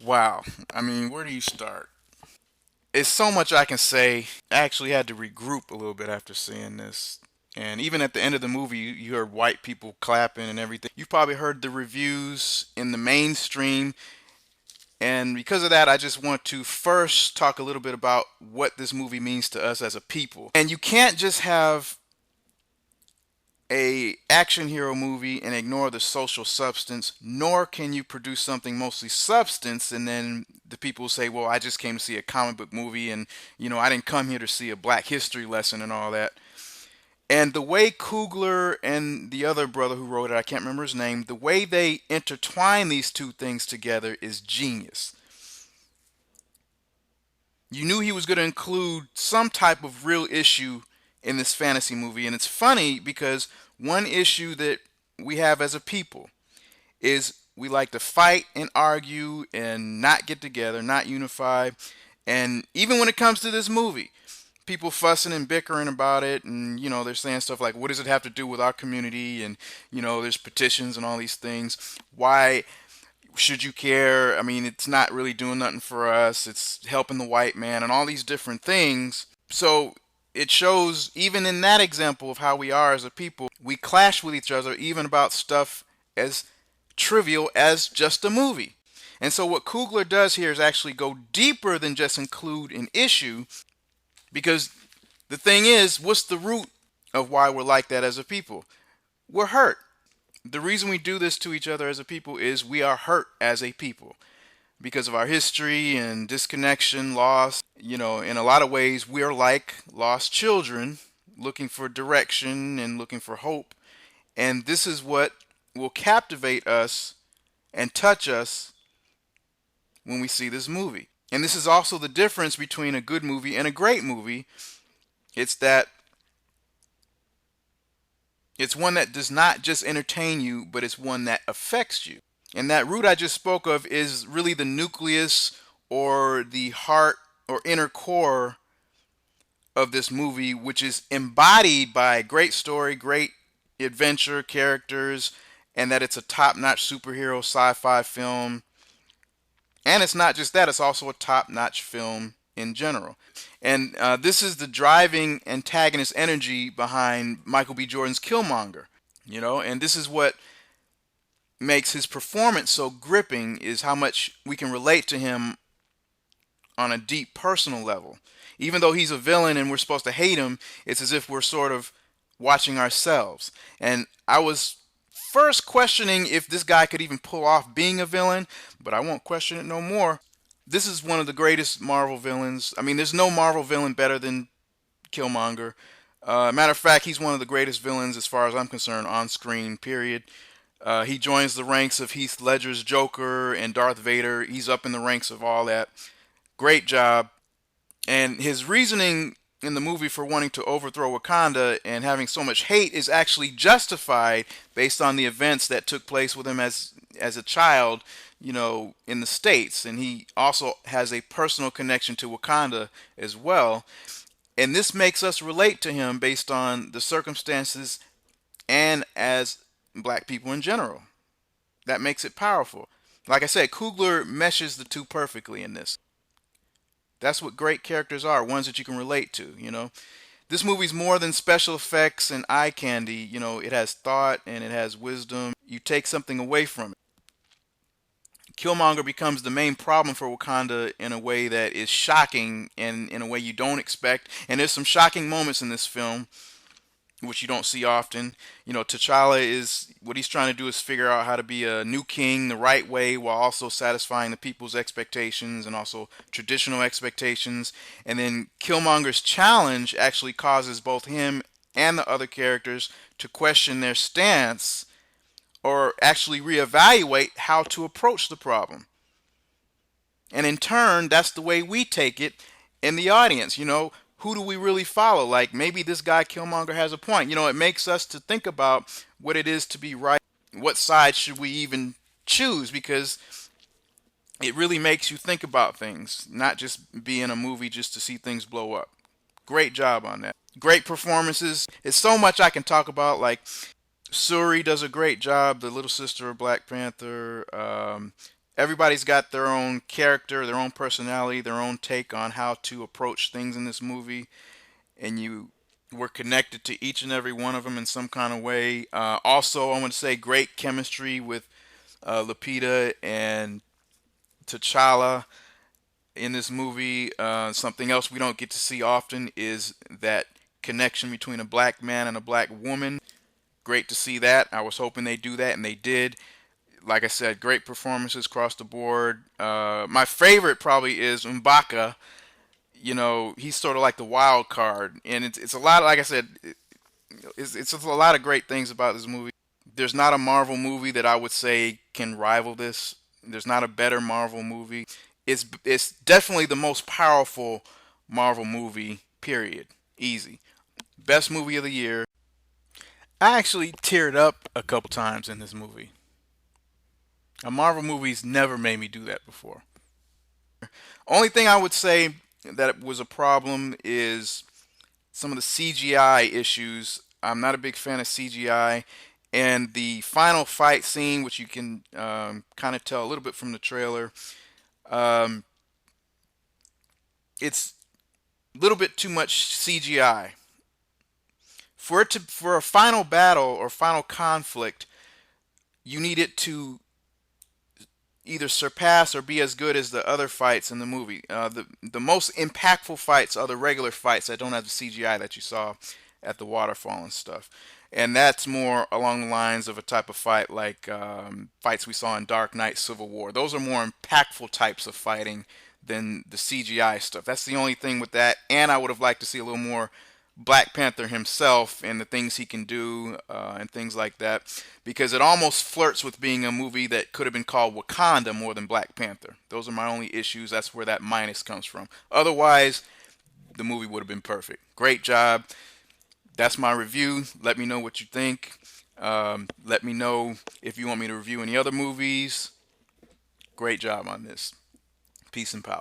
Wow. I mean, where do you start? It's so much I can say. I actually had to regroup a little bit after seeing this. And even at the end of the movie, you heard white people clapping and everything. You've probably heard the reviews in the mainstream. And because of that, I just want to first talk a little bit about what this movie means to us as a people. And you can't just have a action hero movie and ignore the social substance, nor can you produce something mostly substance and then the people say, well, I just came to see a comic book movie and I didn't come here to see a black history lesson and all that. And the way Coogler and the other brother who wrote it, I can't remember his name, the way they intertwine these two things together is genius. You knew he was going to include some type of real issue in this fantasy movie. And it's funny because one issue that we have as a people is we like to fight and argue and not get together, not unify. And even when it comes to this movie, people fussing and bickering about it, and they're saying stuff like, what does it have to do with our community? And there's petitions and all these things. Why should you care? I mean, it's not really doing nothing for us. It's helping the white man and all these different things. So it shows, even in that example of how we are as a people, we clash with each other even about stuff as trivial as just a movie. And so what Coogler does here is actually go deeper than just include an issue, because the thing is, what's the root of why we're like that as a people? We're hurt. The reason we do this to each other as a people is we are hurt as a people because of our history and disconnection, loss. In a lot of ways, we are like lost children looking for direction and looking for hope. And this is what will captivate us and touch us when we see this movie. And this is also the difference between a good movie and a great movie. It's that it's one that does not just entertain you, but it's one that affects you. And that root I just spoke of is really the nucleus or the heart or inner core of this movie, which is embodied by a great story, great adventure, characters, and that it's a top notch superhero sci fi film. And it's not just that, it's also a top notch film in general. And this is the driving antagonist energy behind Michael B. Jordan's Killmonger. And this is what makes his performance so gripping, is how much we can relate to him on a deep personal level. Even though he's a villain and we're supposed to hate him, it's as if we're sort of watching ourselves. And I was first questioning if this guy could even pull off being a villain, but I won't question it no more. This is one of the greatest Marvel villains. I mean, there's no Marvel villain better than Killmonger. Matter of fact, he's one of the greatest villains as far as I'm concerned on screen, period. He joins the ranks of Heath Ledger's Joker and Darth Vader. He's up in the ranks of all that. Great job. And his reasoning in the movie for wanting to overthrow Wakanda and having so much hate is actually justified based on the events that took place with him as a child, in the States. And he also has a personal connection to Wakanda as well. And this makes us relate to him based on the circumstances and as black people in general. That makes it powerful. Like I said, Coogler meshes the two perfectly in this. That's what great characters are, ones that you can relate to. This movie's more than special effects and eye candy. It has thought and it has wisdom. You take something away from it. Killmonger becomes the main problem for Wakanda in a way that is shocking and in a way you don't expect. And there's some shocking moments in this film, which you don't see often. T'Challa is, what he's trying to do is figure out how to be a new king the right way while also satisfying the people's expectations and also traditional expectations. And then Killmonger's challenge actually causes both him and the other characters to question their stance or actually reevaluate how to approach the problem. And in turn, that's the way we take it in the audience. Who do we really follow? Like, maybe this guy Killmonger has a point. It makes us to think about what it is to be right. What side should we even choose? Because it really makes you think about things, not just be in a movie just to see things blow up. Great job on that. Great performances. It's so much I can talk about. Like, Suri does a great job, the little sister of Black Panther. everybody's got their own character, their own personality, their own take on how to approach things in this movie, and you were connected to each and every one of them in some kind of way. Also, I want to say great chemistry with Lupita and T'Challa in this movie. Something else we don't get to see often is that connection between a black man and a black woman. Great to see that. I was hoping they do that, and they did. Like I said, great performances across the board. My favorite probably is M'Baka. You know, he's sort of like the wild card, and it's a lot. Like I said, it's just a lot of great things about this movie. There's not a Marvel movie that I would say can rival this. There's not a better Marvel movie. It's definitely the most powerful Marvel movie. Period. Easy. Best movie of the year. I actually teared up a couple times in this movie. A Marvel movie's never made me do that before. Only thing I would say that was a problem is some of the CGI issues. I'm not a big fan of CGI, and the final fight scene, which you can kind of tell a little bit from the trailer, um, it's a little bit too much CGI for a final battle or final conflict. You need it to either surpass or be as good as the other fights in the movie. The most impactful fights are the regular fights that don't have the CGI that you saw at the waterfall and stuff. And that's more along the lines of a type of fight like fights we saw in Dark Knight Civil War. Those are more impactful types of fighting than the CGI stuff. That's the only thing with that. And I would have liked to see a little more Black Panther himself and the things he can do and things like that, because it almost flirts with being a movie that could have been called Wakanda more than Black Panther. Those are my only issues. That's where that minus comes from. Otherwise, the movie would have been perfect. Great job. That's my review. Let me know what you think. Let me know if you want me to review any other movies. Great job on this. Peace and power.